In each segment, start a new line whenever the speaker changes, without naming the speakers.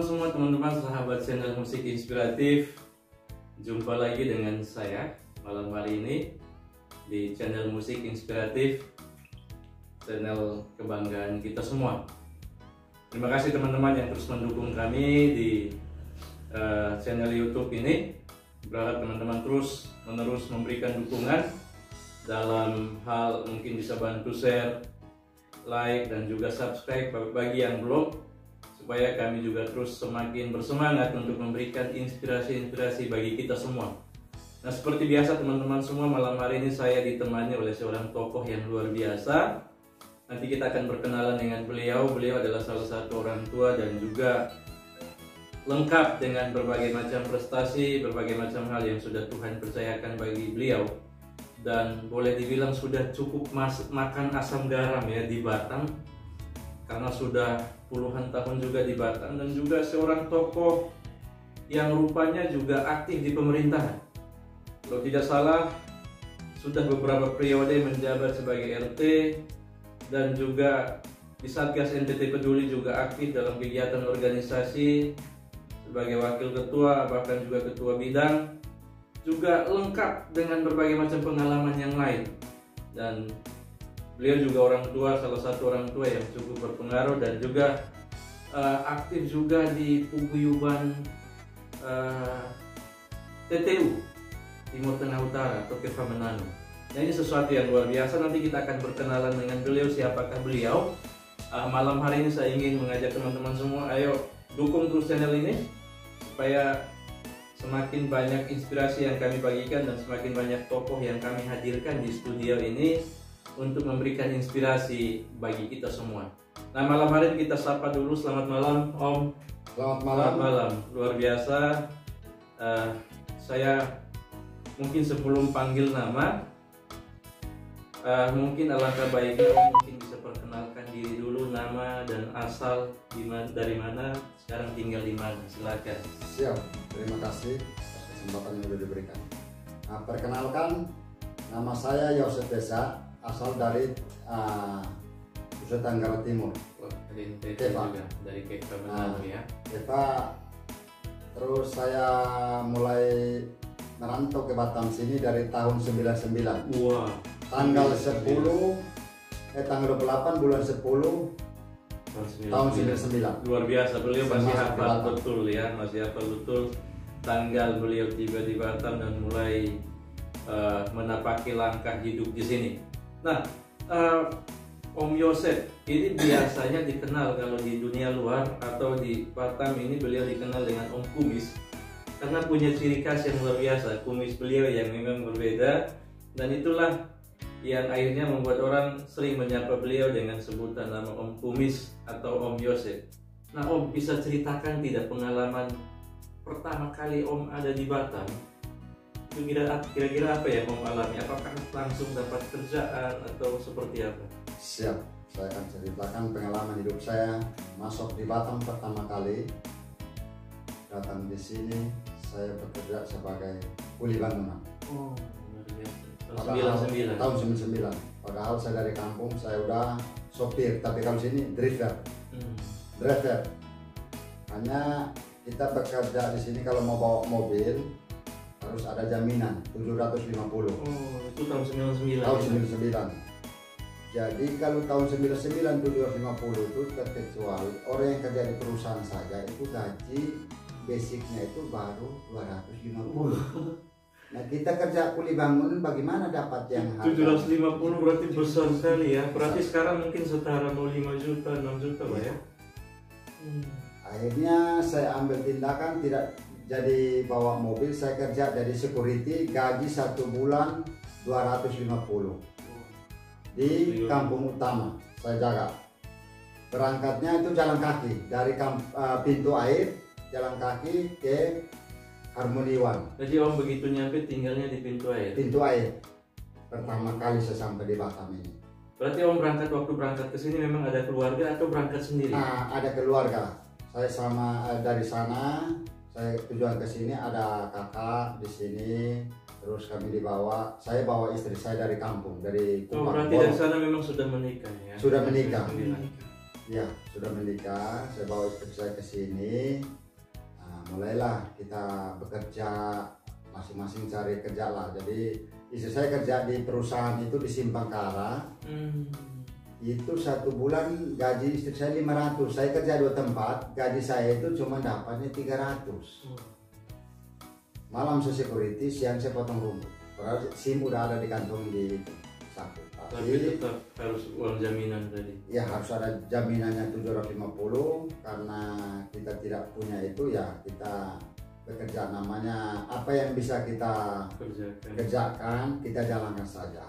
malam semua teman-teman sahabat channel musik inspiratif. Jumpa lagi dengan saya malam hari ini di channel musik inspiratif, channel kebanggaan kita semua. Terima kasih teman-teman yang terus mendukung kami di channel YouTube ini. Berharap teman-teman terus menerus memberikan dukungan dalam hal mungkin bisa bantu share, like, dan juga subscribe bagi yang belum, supaya kami juga terus semakin bersemangat untuk memberikan inspirasi-inspirasi bagi kita semua. Nah, seperti biasa teman-teman semua, malam hari ini saya ditemani oleh seorang tokoh yang luar biasa. Nanti kita akan berkenalan dengan beliau. Beliau adalah salah satu orang tua dan juga lengkap dengan berbagai macam prestasi, berbagai macam hal yang sudah Tuhan percayakan bagi beliau. Dan boleh dibilang sudah cukup makan asam garam ya di Batam, karena sudah puluhan tahun juga di Batam, dan juga seorang tokoh yang rupanya juga aktif di pemerintahan. Kalau tidak salah sudah beberapa periode menjabat sebagai RT, dan juga di Satgas NTT Peduli juga aktif dalam kegiatan organisasi sebagai wakil ketua, bahkan juga ketua bidang, juga lengkap dengan berbagai macam pengalaman yang lain. Dan beliau juga orang tua, salah satu orang tua yang cukup berpengaruh, dan juga aktif juga di paguyuban TTU Timur Tengah Utara atau Kevamananu. Nah, ini sesuatu yang luar biasa. Nanti kita akan berkenalan dengan beliau, siapakah beliau. Malam hari ini saya ingin mengajak teman-teman semua, ayo dukung terus channel ini supaya semakin banyak inspirasi yang kami bagikan dan semakin banyak tokoh yang kami hadirkan di studio ini untuk memberikan inspirasi bagi kita semua. Nah, malam hari ini kita sapa dulu. Selamat malam Om.
Selamat malam.
Selamat malam. Luar biasa. Saya mungkin sebelum panggil nama, mungkin alangkah baiknya Om mungkin bisa perkenalkan diri dulu, nama dan asal, dari mana, sekarang tinggal di mana. Silakan.
Siap. Terima kasih atas kesempatan yang sudah diberikan. Nah, perkenalkan, nama saya Yosef Desa, asal dari Nusa Tenggara Timur.
Dari
Keva.
Dari Kevamananu ya.
Keva. Terus saya mulai merantau ke Batam sini dari tahun 99.
Wah.
Tanggal 28 bulan 10 tahun 99.
Luar biasa, beliau masih
Masuk ke
hafal
Batam.
betul ya, masih hafal betul tanggal beliau tiba di Batam dan mulai menapaki langkah hidup di sini. Nah, Om Yosef ini biasanya dikenal kalau di dunia luar atau di Batam ini beliau dikenal dengan Om Kumis, karena punya ciri khas yang luar biasa. Kumis beliau yang memang berbeda, dan itulah yang akhirnya membuat orang sering menyapa beliau dengan sebutan nama Om Kumis atau Om Yosef. Nah, Om bisa ceritakan tidak pengalaman pertama kali Om ada di Batam? Itu kira-kira apa yang Om alami? Apakah langsung dapat kerjaan atau seperti apa?
Siap, saya akan ceritakan pengalaman hidup saya masuk di Batam pertama kali. Datang di sini, saya bekerja sebagai kuli bangunan.
Oh, luar biasa.
Padahal-
99.
Tahun 99. Padahal saya dari kampung, saya udah sopir, tapi kalau sini driver. Driver. Hanya kita bekerja di sini kalau mau bawa mobil harus ada jaminan 750.
Oh, itu tahun 99.
Tahun 99. Jadi kalau tahun 99 750 itu terkecuali orang yang kerja di perusahaan saja itu gaji basicnya itu baru 250. Nah, kita kerja kuli bangunan bagaimana dapat yang harga
750 berarti besar sekali ya. Berarti sekarang mungkin setara mau 5 juta, 6 juta Pak ya.
Akhirnya saya ambil tindakan tidak jadi bawa mobil, saya kerja jadi security, gaji 1 bulan 250 di kampung utama saya jaga. Berangkatnya itu jalan kaki dari pintu air, jalan kaki ke Harmony One.
Jadi Om begitu nyampe tinggalnya di pintu air.
Pintu air pertama kali saya sampai di Batam ini.
Berarti Om waktu berangkat ke sini memang ada keluarga atau berangkat sendiri?
Nah, ada keluarga. Saya sama dari sana, saya tujuan ke sini ada kakak di sini, terus kami dibawa. Saya bawa istri saya dari kampung, dari
Oh,
Kupang.
berarti dari sana memang sudah menikah ya?
Sudah menikah. Ya, sudah menikah. Saya bawa istri saya ke sini. Nah, mulailah kita bekerja, masing-masing cari kerja lah. Jadi istri saya kerja di perusahaan itu di Simpangkara. Itu 1 bulan gaji istri saya 500. Saya kerja 2 tempat, gaji saya itu cuma dapatnya 300. Malam saya security, siang saya potong rumput. Padahal SIM udah ada di kantong di saku.
Tapi tetap harus uang jaminan tadi.
Ya harus ada jaminannya 750, karena kita tidak punya itu ya kita bekerja, namanya apa yang bisa kita kerjakan kita jalankan saja.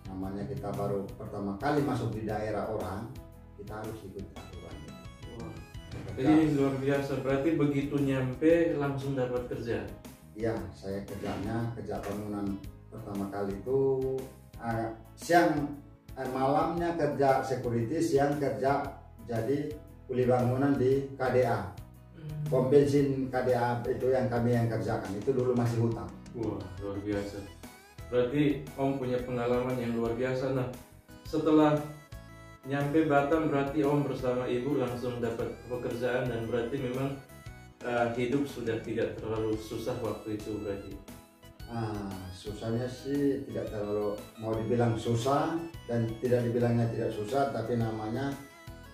Namanya kita baru pertama kali masuk di daerah orang, kita harus ikut aturan.
Jadi ini luar biasa, berarti begitu nyampe langsung dapat kerja?
Iya, saya kerja bangunan pertama kali itu malamnya kerja security, siang kerja jadi kuli bangunan di KDA. Pom bensin KDA itu yang kami kerjakan, itu dulu masih hutang.
Wah, luar biasa. Berarti Om punya pengalaman yang luar biasa. Nah, setelah nyampe Batam berarti Om bersama Ibu langsung dapat pekerjaan, dan berarti memang hidup sudah tidak terlalu susah waktu itu berarti.
Susahnya sih tidak terlalu, mau dibilang susah dan tidak dibilangnya tidak susah, tapi namanya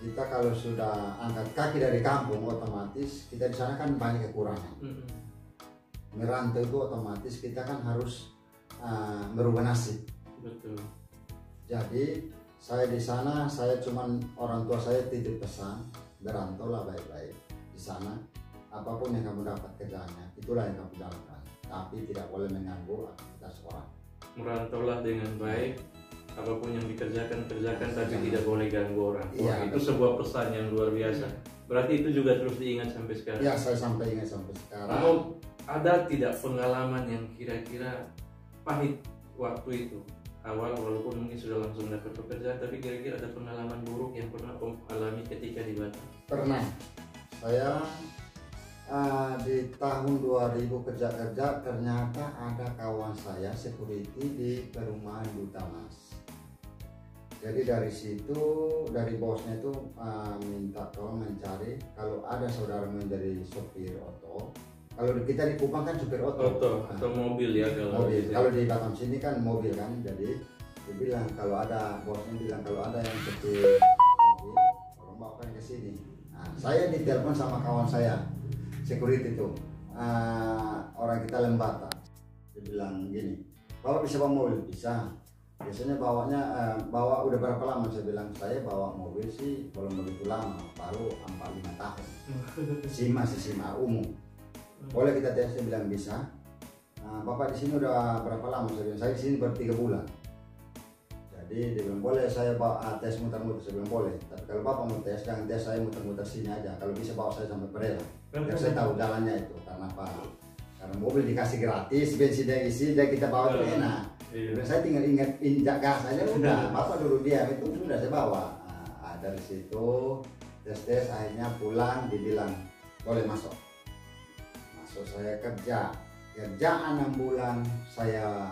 kita kalau sudah angkat kaki dari kampung otomatis kita di sana kan banyak kekurangan. Merantau itu otomatis kita kan harus merubah nasib.
Betul.
Jadi saya di sana, saya cuman orang tua saya titip pesan, berantau lah baik-baik di sana. Apapun yang kamu dapat kerjanya, itulah yang kamu jalankan. Tapi tidak boleh mengganggu aktivitas orang.
Merantaulah dengan baik, apapun yang dikerjakan, tapi tidak boleh ganggu orang. Wah, itu sebuah pesan yang luar biasa. Berarti itu juga terus diingat sampai sekarang? Ya,
saya sampai ingat sampai sekarang.
Kamu ada tidak pengalaman yang kira-kira pahit waktu itu? Awal, walaupun mungkin sudah langsung dapat pekerjaan, tapi kira-kira ada pengalaman buruk yang pernah Om alami ketika di Batam?
Pernah. Saya di tahun 2000 kerja-kerja, ternyata ada kawan saya security di perumahan Duta Mas. Jadi dari situ, dari bosnya itu minta tolong mencari kalau ada saudara menjadi sopir oto. Kalau kita di Kupang kan supir oto
atau mobil ya,
kalau di Batam sini kan mobil kan. Jadi dia bilang kalau ada, bosnya bilang kalau ada yang supir mobil tolong bawakan ke sini. Nah, saya ditelepon sama kawan saya security itu, orang kita Lembata. Dia bilang gini, bawa bisa bawa mobil? Bisa. Biasanya bawa udah berapa lama? Saya bilang saya bawa mobil sih belum begitu lama, baru 4-5 tahun. Masih SIM umum. Boleh kita tes? Dia bilang bisa. Bapak di sini udah berapa lama? Saya bilang saya di sini baru 3 bulan. Jadi dia bilang boleh saya bawa tes muter-muter. Saya bilang boleh, tapi kalau bapak mau tes jangan tes saya muter-muter sini aja. Kalau bisa bawa saya sampai Brela, biar saya tahu jalannya itu. Karena apa? Karena mobil dikasih gratis, bensinnya isi, dan kita bawa itu enak. Saya tinggal injak gas aja udah. Bapak dulu diam itu sudah saya bawa. Dari situ tes akhirnya pulang, dibilang boleh masuk. Saya kerja 6 bulan, saya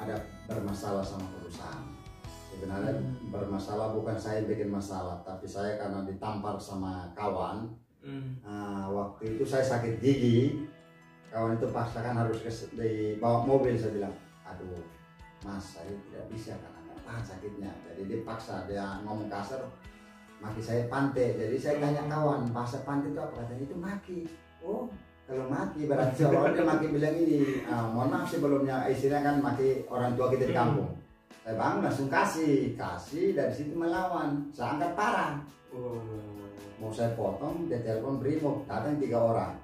ada bermasalah sama perusahaan. Sebenarnya bermasalah bukan saya bikin masalah, tapi saya karena ditampar sama kawan. Waktu itu saya sakit gigi, kawan itu paksakan harus dibawa mobil. Saya bilang aduh mas, saya tidak bisa karena nggak tahan sakitnya. Jadi dia paksa, dia ngomong kasar, maki saya pantai. Jadi saya tanya kawan, bahasa pantai itu apa? Katanya itu maki. Oh, kalau maki berarti kalau dia maki bilang ini, mohon maaf sebelumnya, istilahnya kan maki orang tua kita di kampung. Saya bangun langsung kasih dari situ melawan, saya angkat parang. Mau saya potong, dia telepon Brimob, datang 3 orang.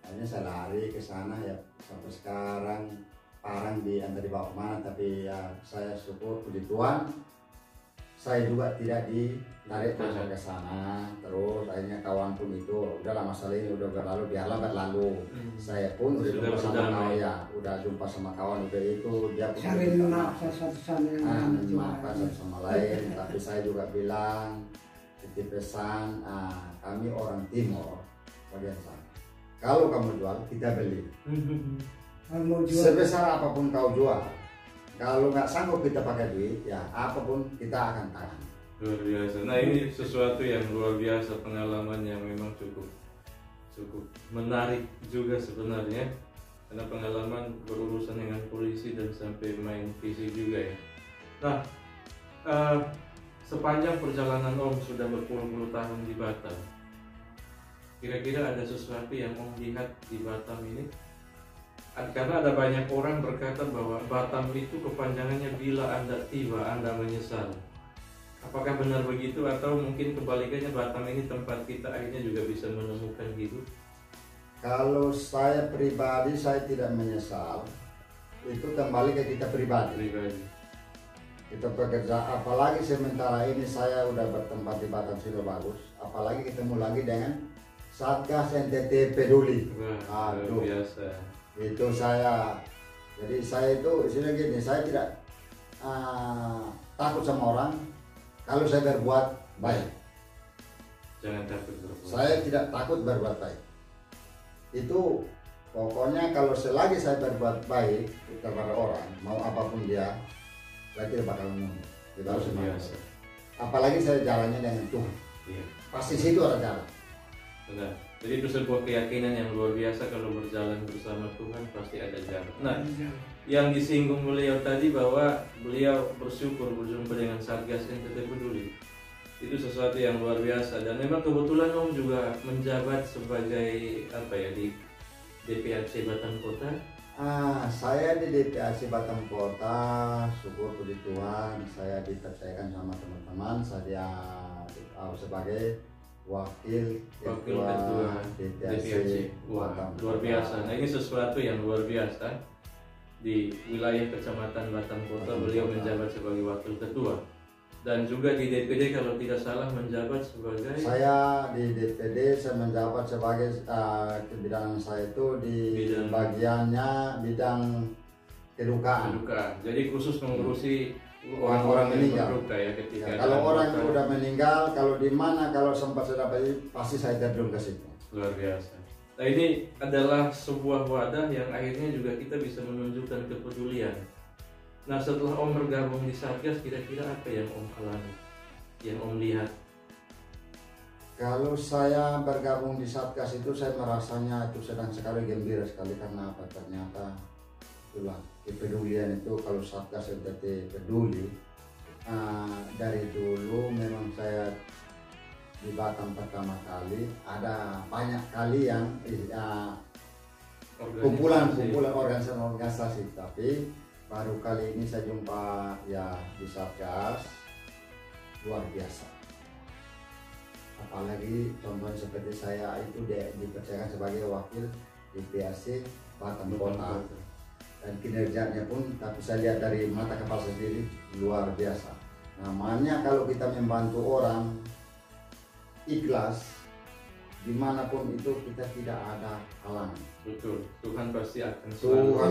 Akhirnya saya lari ke sana ya, sampai sekarang parang entah dibawa kemana, tapi ya saya syukur puji Tuhan saya juga tidak ditarik masuk ke sana. Terus akhirnya kawan pun itu udahlah, masalah ini udah berlalu, biarlah berlalu. Saya pun udah jumpa sama kawan, ya udah jumpa sama kawan udah itu, dia pun memaafkan satu sama lain. Tapi saya juga bilang titip pesan, kami orang Timur bagian sana, kalau kamu jual kita beli. Sebesar apapun kau jual, kalau nggak sanggup kita pakai duit, ya apapun kita akan tahan.
Luar biasa. Nah, ini sesuatu yang luar biasa, pengalaman yang memang cukup menarik juga sebenarnya, karena pengalaman berurusan dengan polisi dan sampai main fisik juga ya. Nah, sepanjang perjalanan Om sudah berpuluh-puluh tahun di Batam, kira-kira ada sesuatu yang Om lihat di Batam ini? Karena ada banyak orang berkata bahwa Batam itu kepanjangannya bila Anda tiba, Anda menyesal. Apakah benar begitu, atau mungkin kebalikannya, Batam ini tempat kita akhirnya juga bisa menemukan hidup?
Kalau saya pribadi, saya tidak menyesal. Itu kembali ke kita pribadi. Kita bekerja, apalagi sementara ini saya udah bertempat di Batam sudah bagus. Apalagi ketemu lagi dengan Satgas NTT Peduli.
Aduh, biasa.
Itu saya. Jadi saya itu istilah gini, saya tidak takut sama orang. Kalau saya berbuat baik,
jangan takut berbuat.
Saya tidak takut berbuat baik. Itu pokoknya kalau selagi saya berbuat baik kepada orang, mau apapun dia, saya tidak bakal menunggu. Kita harus semangat. Apalagi saya jalannya dengan Tuhan.
Iya.
Pasti situ ada jalan.
Benar. Jadi itu sebuah keyakinan yang luar biasa, kalau berjalan bersama Tuhan pasti ada jalan. Nah, yang disinggung beliau tadi bahwa beliau bersyukur berjumpa dengan Satgas NTT Peduli, itu sesuatu yang luar biasa. Dan memang kebetulan Om juga menjabat sebagai apa ya di DPAC Batam Kota.
Saya di DPAC Batam Kota, syukur puji Tuhan, saya dipercayakan sama teman-teman. Saya sebagai wakil ketua DPAC.
Wah, luar biasa. Nah, ini sesuatu yang luar biasa. Di wilayah Kecamatan Batam Kota beliau menjabat sebagai wakil ketua, dan juga di DPD kalau tidak salah menjabat sebagai,
saya di DPD saya menjabat sebagai kebidanan saya itu di bagiannya bidang kedukaan.
Jadi khusus mengurusi
orang meninggal
ya, ketika
ya, kalau orang yang udah meninggal, kalau di mana, kalau sempat saya dapat, pasti saya terjun ke situ.
Luar biasa. Nah, ini adalah sebuah wadah yang akhirnya juga kita bisa menunjukkan kepedulian. Nah, setelah Om bergabung di Satgas, kira-kira apa yang Om alami, yang Om lihat?
Kalau saya bergabung di Satgas itu, saya merasanya itu sedang sekali gembira sekali. Karena apa? Ternyata itulah kepedulian itu. Kalau Satgas NTT Peduli, dari dulu memang saya di Batam pertama kali, ada banyak kali yang kumpulan organisasi, tapi baru kali ini saya jumpa ya di Satgas, luar biasa. Apalagi contohnya seperti saya itu dipercayakan sebagai wakil DPAC Batam Kota, dan kinerjanya pun, tapi saya lihat dari mata kepala sendiri, luar biasa. Namanya kalau kita membantu orang ikhlas, dimanapun itu kita tidak ada halangan.
Betul, Tuhan pasti akan
selalu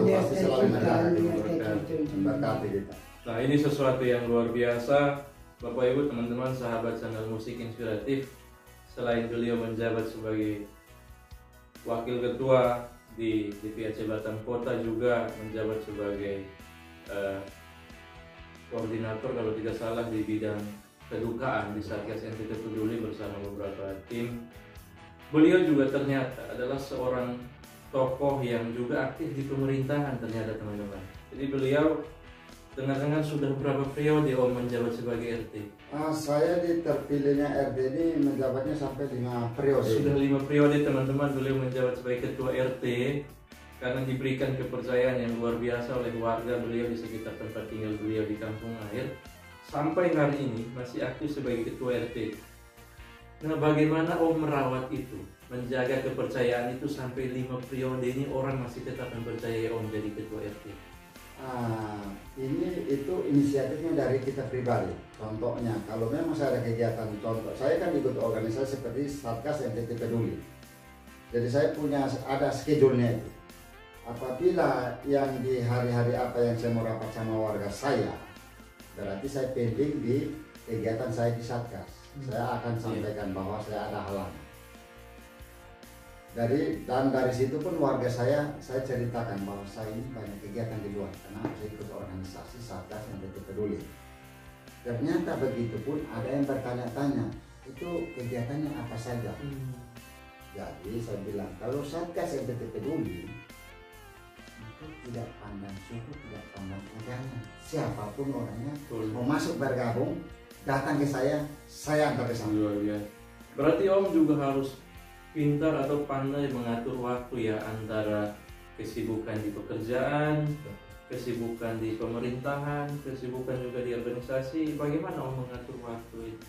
memberkati kita.
Nah, ini sesuatu yang luar biasa, Bapak Ibu, teman-teman, sahabat channel Musik Inspiratif. Selain beliau menjabat sebagai wakil ketua di DPAC Batam Kota, juga menjabat sebagai koordinator kalau tidak salah di bidang kedukaan di Satgas NTT Peduli bersama beberapa tim. Beliau juga ternyata adalah seorang tokoh yang juga aktif di pemerintahan ternyata, teman-teman. Jadi beliau dengar-dengar sudah berapa periode Om menjabat sebagai RT?
Saya terpilihnya RT ini menjabatnya sampai 5 periode.
Sudah 5 periode, teman-teman, beliau menjabat sebagai ketua RT karena diberikan kepercayaan yang luar biasa oleh warga beliau di sekitar tempat tinggal beliau di Kampung Air. Sampai hari ini masih aktif sebagai ketua RT. Nah, bagaimana Om merawat itu, menjaga kepercayaan itu sampai 5 periode ini orang masih tetap mempercayai Om jadi ketua RT?
Itu inisiatifnya dari kita pribadi. Contohnya, kalau memang saya ada kegiatan, contoh saya kan ikut organisasi seperti Satgas NTT Peduli. Jadi saya ada schedule-nya itu. Apabila yang di hari-hari apa yang saya mau rapat sama warga saya, berarti saya pending di kegiatan saya di Satgas. Saya akan sampaikan bahwa saya ada halangan. Dari situ pun warga saya ceritakan bahwa saya ini banyak kegiatan di luar karena saya ikut organisasi Satgas NTT Peduli. Ternyata begitu pun ada yang bertanya-tanya, itu kegiatannya apa saja. Jadi saya bilang, kalau Satgas NTT Peduli itu tidak pandang suku, tidak pandang agama, siapapun orangnya mau masuk bergabung, datang ke saya antar ke sana.
Luar biasa. Berarti Om juga harus pintar atau pandai mengatur waktu ya, antara kesibukan di pekerjaan, kesibukan di pemerintahan, kesibukan juga di organisasi. Bagaimana Om mengatur waktu itu?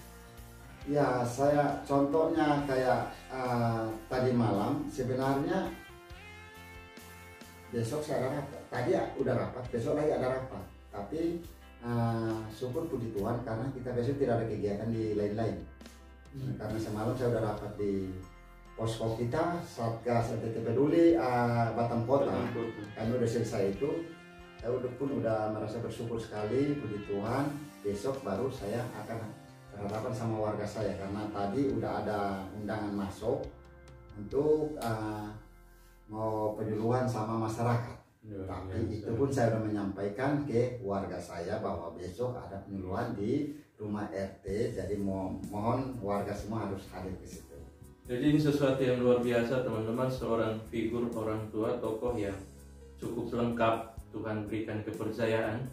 Ya, saya contohnya kayak tadi malam sebenarnya besok saya ada rapat. Tadi ya udah rapat, besok lagi ada rapat. Tapi syukur puji Tuhan karena kita besok tidak ada kegiatan di lain-lain. Karena semalam saya udah rapat di posko kita Satgas NTT Peduli Batam Kota. Kami udah selesai itu. Saya udah merasa bersyukur sekali, puji Tuhan. Besok baru saya akan berhadapan sama warga saya karena tadi udah ada undangan masuk untuk mau penyuluhan sama masyarakat. Tapi itu pun saya sudah menyampaikan ke warga saya bahwa besok ada penyuluhan di rumah RT, jadi mohon warga semua harus hadir ke situ.
Jadi ini sesuatu yang luar biasa teman-teman, seorang figur orang tua, tokoh yang cukup lengkap. Tuhan berikan kepercayaan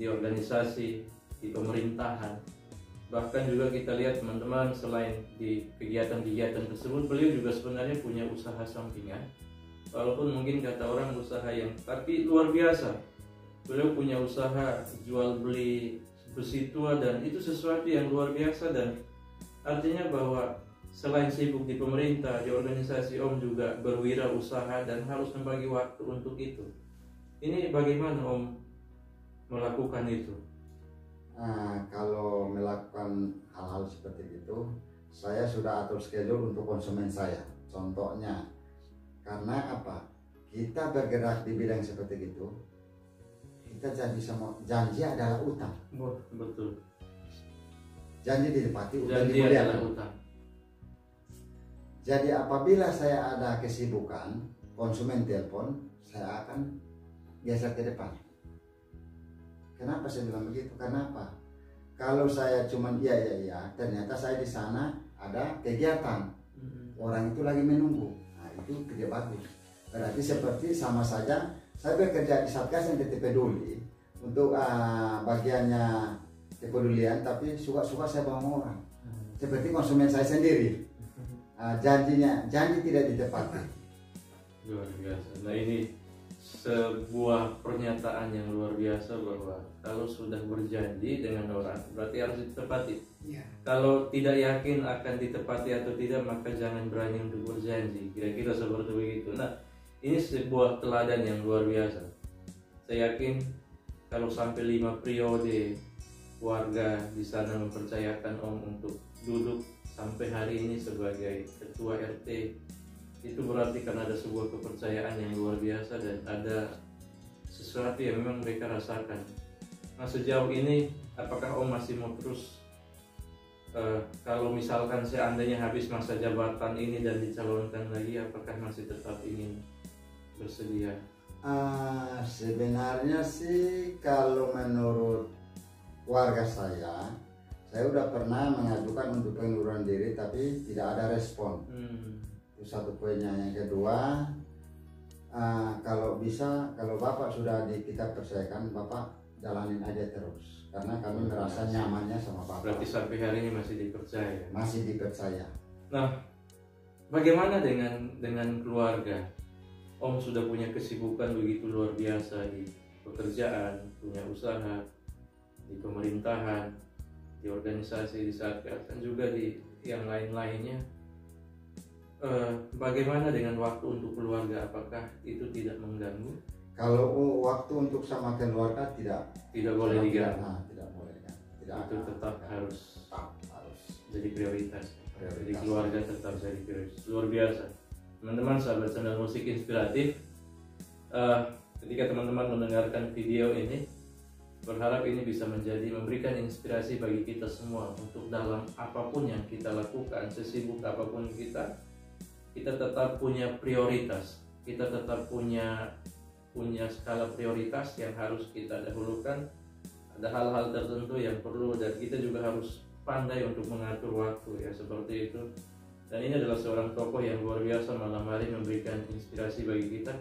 di organisasi, di pemerintahan. Bahkan juga kita lihat teman-teman, selain di kegiatan-kegiatan tersebut, beliau juga sebenarnya punya usaha sampingan. Walaupun mungkin kata orang usaha yang, tapi luar biasa. Beliau punya usaha jual beli besi tua dan itu sesuatu yang luar biasa, dan artinya bahwa selain sibuk di pemerintah, di organisasi, Om juga berwirausaha dan harus membagi waktu untuk itu. Ini bagaimana Om melakukan itu?
Kalau melakukan hal-hal seperti itu, saya sudah atur schedule untuk konsumen saya. Contohnya, karena apa? Kita bergerak di bidang seperti itu, kita janji adalah utang.
Betul.
Janji ditepati, utang
Janji adalah utang.
Jadi apabila saya ada kesibukan, konsumen telepon, saya akan geser ke depan. Kenapa saya bilang begitu? Karena apa? Kalau saya cuman iya, ternyata saya di sana ada kegiatan. Orang itu lagi menunggu. Nah, itu tidak bagus. Berarti seperti sama saja saya bekerja di Satgas NTT Peduli untuk bagiannya kepedulian, tapi suka-suka saya bawa orang. Seperti konsumen saya sendiri. Janji tidak ditepati.
Luar biasa. Nah, ini sebuah pernyataan yang luar biasa bahwa kalau sudah berjanji dengan orang berarti harus ditepati. Kalau tidak yakin akan ditepati atau tidak, maka jangan berani untuk berjanji. Kira-kira seperti begitu. Nah, ini sebuah teladan yang luar biasa. Saya yakin kalau sampai 5 periode warga di sana mempercayakan Om untuk duduk sampai hari ini sebagai ketua RT, itu berarti karena ada sebuah kepercayaan yang luar biasa dan ada sesuatu yang memang mereka rasakan. Nah, sejauh ini apakah Om masih mau terus kalau misalkan seandainya habis masa jabatan ini dan dicalonkan lagi, apakah masih tetap ingin bersedia?
Sebenarnya sih kalau menurut warga saya udah pernah mengajukan untuk pengunduran diri tapi tidak ada respon. Itu satu poinnya. Yang kedua, kalau bisa, kalau Bapak sudah kita percayakan, Bapak jalanin aja terus karena kami merasa nyamannya sama Bapak.
Berarti sampai hari ini masih dipercaya?
Masih dipercaya.
Nah, bagaimana dengan keluarga? Om sudah punya kesibukan begitu luar biasa di pekerjaan, punya usaha, di pemerintahan, di organisasi, di Satgas, dan juga di yang lain-lainnya. Bagaimana dengan waktu untuk keluarga? Apakah itu tidak mengganggu?
Kalau waktu untuk sama keluarga tidak
boleh diganggu.
Tidak boleh diganggu.
Itu tetap harus jadi prioritas. Jadi keluarga tetap jadi prioritas. Luar biasa. Teman-teman, sahabat channel musik inspiratif, ketika teman-teman mendengarkan video ini, berharap ini bisa memberikan inspirasi bagi kita semua untuk dalam apapun yang kita lakukan, sesibuk apapun kita tetap punya prioritas, kita tetap punya skala prioritas yang harus kita dahulukan Ada hal-hal tertentu yang perlu dan kita juga harus pandai untuk mengatur waktu ya, seperti itu. Dan ini adalah seorang tokoh yang luar biasa, malam hari memberikan inspirasi bagi kita.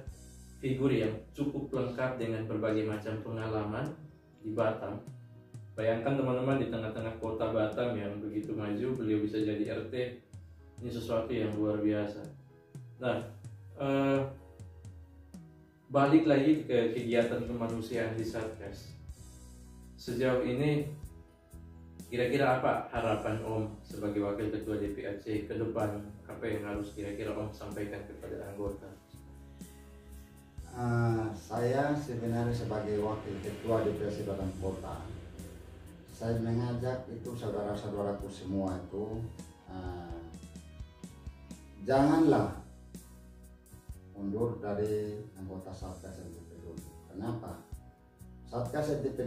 Figur yang cukup lengkap dengan berbagai macam pengalaman di Batam. Bayangkan teman-teman, di tengah-tengah kota Batam yang begitu maju, beliau bisa jadi RT. Ini sesuatu yang luar biasa. Nah, balik lagi ke kegiatan kemanusiaan di Satgas. Sejauh ini, kira-kira apa harapan Om sebagai Wakil Ketua DPAC ke depan? Apa yang harus kira-kira Om sampaikan kepada anggota?
Saya sebenarnya sebagai Wakil Ketua DPAC Batam Kota, saya mengajak itu saudara-saudaraku semua itu, janganlah mundur dari anggota Satgas NTT Peduli. Kenapa? Satgas NTT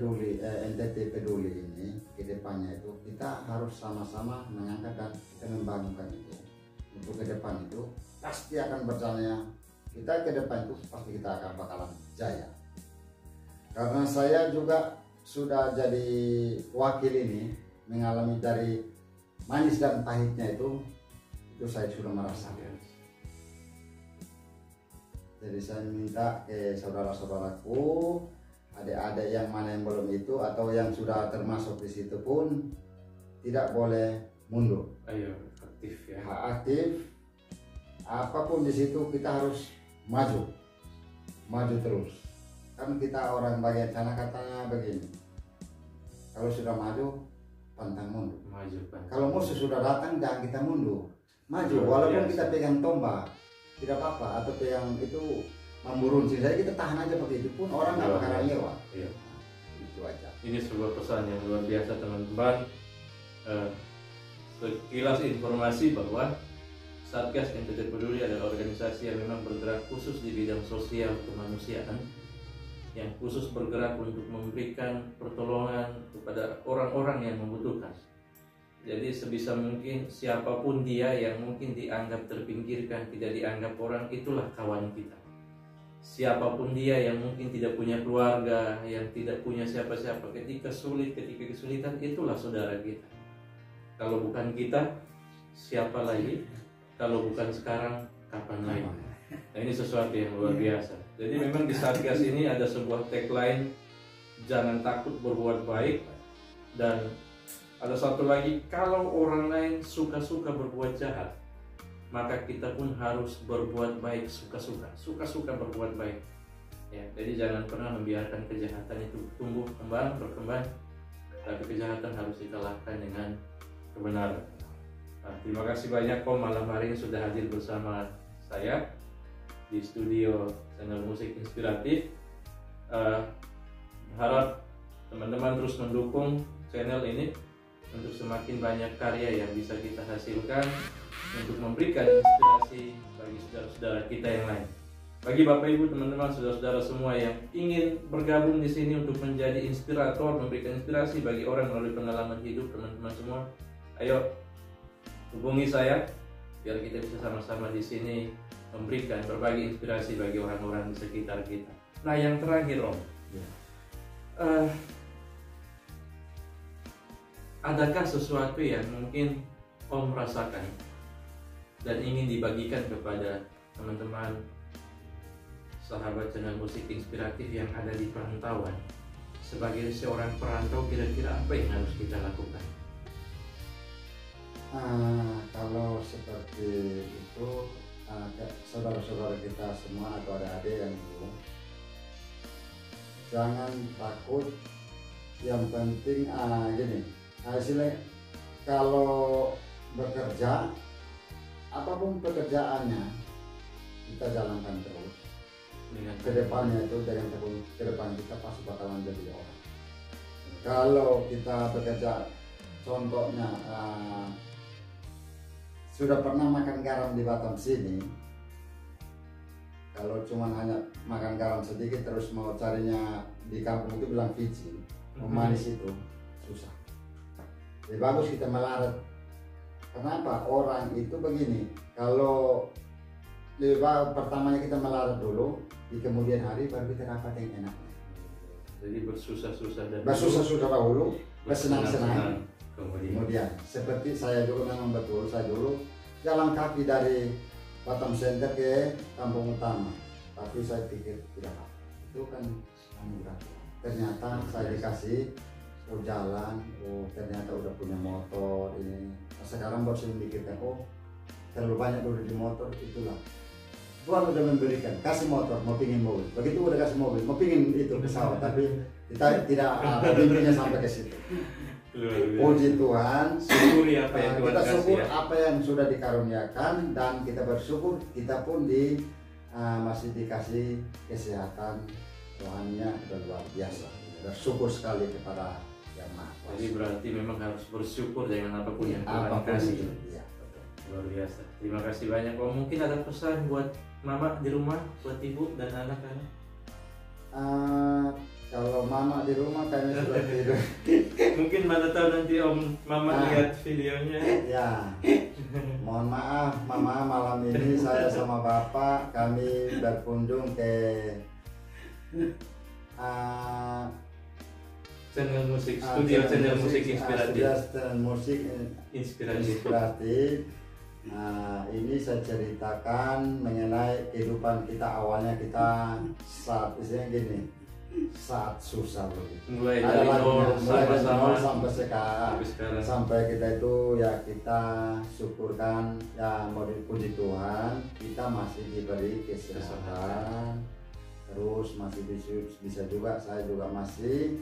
Peduli ini ke depannya itu kita harus sama-sama mengangkat dan kita membangunkan itu. Untuk ke depan itu pasti akan berjalannya. Kita ke depan itu pasti kita akan bakalan jaya. Karena saya juga sudah jadi wakil ini, mengalami dari manis dan pahitnya itu saya sudah merasakan. Jadi saya minta ke saudara-saudaraku, adik-adik yang mana yang belum itu atau yang sudah termasuk di situ pun tidak boleh mundur.
Ayo aktif ya.
Aktif. Apapun di situ kita harus maju terus. Kan kita orang bagian sana katanya begini, kalau sudah maju pantang mundur. Kalau musuh sudah datang jangan kita mundur, maju. Walaupun kita pegang tombak tidak apa-apa, atau pegang itu memburuncing saja, kita tahan aja begitu pun orang nggak bakalan lewat. Itu aja. Ini
sebuah pesan yang luar biasa teman-teman. Sekilas informasi bahwa Satgas NTT Peduli adalah organisasi yang memang bergerak khusus di bidang sosial kemanusiaan, yang khusus bergerak untuk memberikan pertolongan kepada orang-orang yang membutuhkan. Jadi sebisa mungkin siapapun dia yang mungkin dianggap terpinggirkan, tidak dianggap orang, itulah kawan kita. Siapapun dia yang mungkin tidak punya keluarga, yang tidak punya siapa-siapa, ketika kesulitan, itulah saudara kita. Kalau bukan kita, siapa lagi? Kalau bukan sekarang, kapan lagi? Nah, ini sesuatu yang luar biasa. Jadi memang di Satgas ini ada sebuah tagline, jangan takut berbuat baik. Dan ada satu lagi, kalau orang lain suka-suka berbuat jahat, maka kita pun harus berbuat baik suka-suka berbuat baik. Ya, jadi jangan pernah membiarkan kejahatan itu tumbuh kembang, berkembang. Tapi kejahatan harus dikalahkan dengan kebenaran. Nah, terima kasih banyak Om malam hari ini sudah hadir bersama saya di studio channel musik inspiratif. Harap teman-teman terus mendukung channel ini untuk semakin banyak karya yang bisa kita hasilkan untuk memberikan inspirasi bagi saudara-saudara kita yang lain. Bagi Bapak Ibu, teman-teman, saudara-saudara semua yang ingin bergabung di sini untuk menjadi inspirator, memberikan inspirasi bagi orang melalui pengalaman hidup teman-teman semua, ayo hubungi saya biar kita bisa sama-sama di sini memberikan berbagai inspirasi bagi orang-orang di sekitar kita. Nah, yang terakhir Om, adakah sesuatu yang mungkin Om rasakan dan ingin dibagikan kepada teman-teman sahabat channel musik inspiratif yang ada di perantauan? Sebagai seorang perantau, kira-kira apa yang harus kita lakukan?
Kalau seperti itu, saudara-saudara kita semua atau adik-adik yang dulu, jangan takut. Yang penting gini, hasilnya kalau bekerja, apapun pekerjaannya kita jalankan terus. Kedepannya itu dengan kedepan kita pasti bakalan jadi orang. Kalau kita bekerja, contohnya sudah pernah makan garam di Batam sini, kalau cuma hanya makan garam sedikit terus mau carinya di kampung itu bilang Fiji, manis itu susah. Lebih bagus kita melarat. Kenapa? Orang itu begini, kalau lebih bagus pertamanya kita melarat dulu, di kemudian hari baru kita dapat yang enaknya.
Jadi bersusah-susah
dahulu, bersenang-senang
kemudian
seperti saya juga memang betul, saya dulu jalan kaki dari Batam Center ke Kampung Utama, tapi saya pikir tidak apa, itu kan anugerah. Ternyata saya dikasih jalan, ternyata udah punya motor ini. Nah, sekarang baru saya memikirkan, terlalu banyak dulu di motor, itulah Tuhan udah memberikan, kasih motor, mau pingin mobil. Begitu udah kasih mobil, mau pingin itu pesawat, tapi kita tidak mimpinya sampai ke situ. Puji Tuhan,
syukuri apa yang Tuhan
kita
kasih,
syukur
ya.
apa yang sudah dikaruniakan, dan kita bersyukur kita pun masih dikasih kesehatan rohaninya luar biasa. Bersyukur sekali kepada Yang Maha Kuasa.
Jadi berarti memang harus bersyukur dengan apapun yang Tuhan
Apapun
kasih.
itu. Ya, betul.
Luar biasa. Terima kasih banyak. Mungkin ada pesan buat mama di rumah, buat ibu dan anak-anak?
Kalau mama di rumah kayaknya sudah tidur.
Mungkin mana tahu nanti mama lihat videonya.
Ya, mohon maaf mama, malam ini saya sama bapak kami berkunjung ke
channel musik, studio channel musik inspiratif.
Channel musik inspiratif. Ini saya ceritakan mengenai kehidupan kita, awalnya kita saat gini, saat susah
mulai dari nol
sampai sekarang, sampai kita itu ya kita syukurkan ya, mau dipuji Tuhan kita masih diberi kesehatan, terus masih bisa juga saya juga masih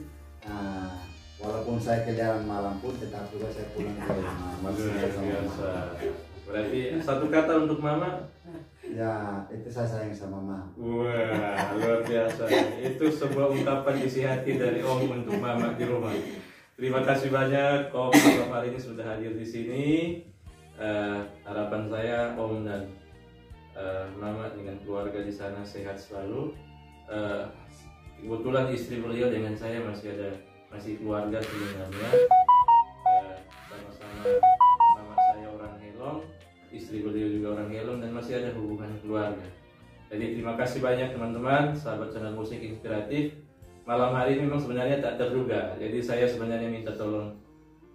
walaupun saya keliaran malam pun tetap juga saya pulang ke rumah masih sama mama.
Berarti satu kata untuk mama?
Ya, itu saya sayang sama mama.
Wah, luar biasa. Itu sebuah ungkapan isi hati dari Om untuk mama di rumah. Terima kasih banyak Om malam hari ini sudah hadir di sini. Harapan saya Om dan mama dengan keluarga di sana sehat selalu. Kebetulan istri beliau dengan saya masih keluarga sebenarnya. Sama-sama mama saya orang Helong, istri beliau juga orang Helong, dan masih ada hubungan keluarga. Jadi terima kasih banyak teman-teman, sahabat channel musik inspiratif. Malam hari ini memang sebenarnya tak terduga. Jadi saya sebenarnya minta tolong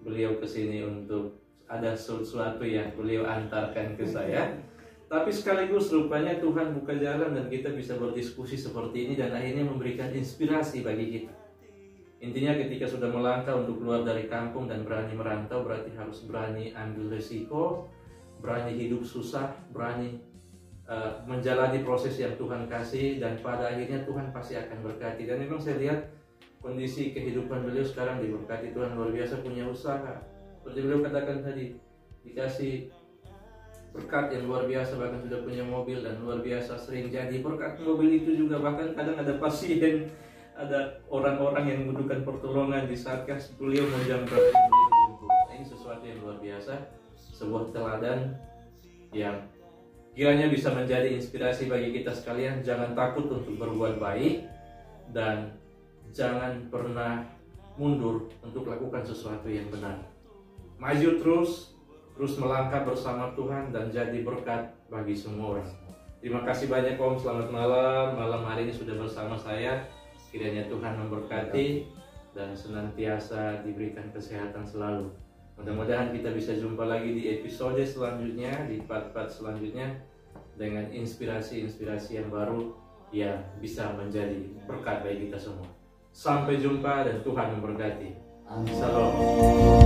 beliau ke sini untuk ada sesuatu yang beliau antarkan ke saya. Tapi sekaligus rupanya Tuhan buka jalan dan kita bisa berdiskusi seperti ini dan akhirnya memberikan inspirasi bagi kita. Intinya ketika sudah melangkah untuk keluar dari kampung dan berani merantau, berarti harus berani ambil resiko, berani hidup susah, berani menjalani proses yang Tuhan kasih, dan pada akhirnya Tuhan pasti akan berkati. Dan memang saya lihat kondisi kehidupan beliau sekarang diberkati Tuhan luar biasa, punya usaha. Seperti beliau katakan tadi, dikasih berkat yang luar biasa, bahkan sudah punya mobil dan luar biasa sering jadi berkat mobil itu juga. Bahkan kadang ada pasien, ada orang-orang yang membutuhkan pertolongan di Satgas, beliau mau jemput. Ini sesuatu yang luar biasa, sebuah teladan yang kiranya bisa menjadi inspirasi bagi kita sekalian. Jangan takut untuk berbuat baik dan jangan pernah mundur untuk lakukan sesuatu yang benar. Maju terus melangkah bersama Tuhan dan jadi berkat bagi semua orang. Terima kasih banyak Om, selamat malam. Malam hari ini sudah bersama saya. Kiranya Tuhan memberkati dan senantiasa diberikan kesehatan selalu. Mudah-mudahan kita bisa jumpa lagi di episode selanjutnya, di part-part selanjutnya, dengan inspirasi-inspirasi yang baru yang bisa menjadi berkat bagi kita semua. Sampai jumpa dan Tuhan memberkati.
Amin.
Salam.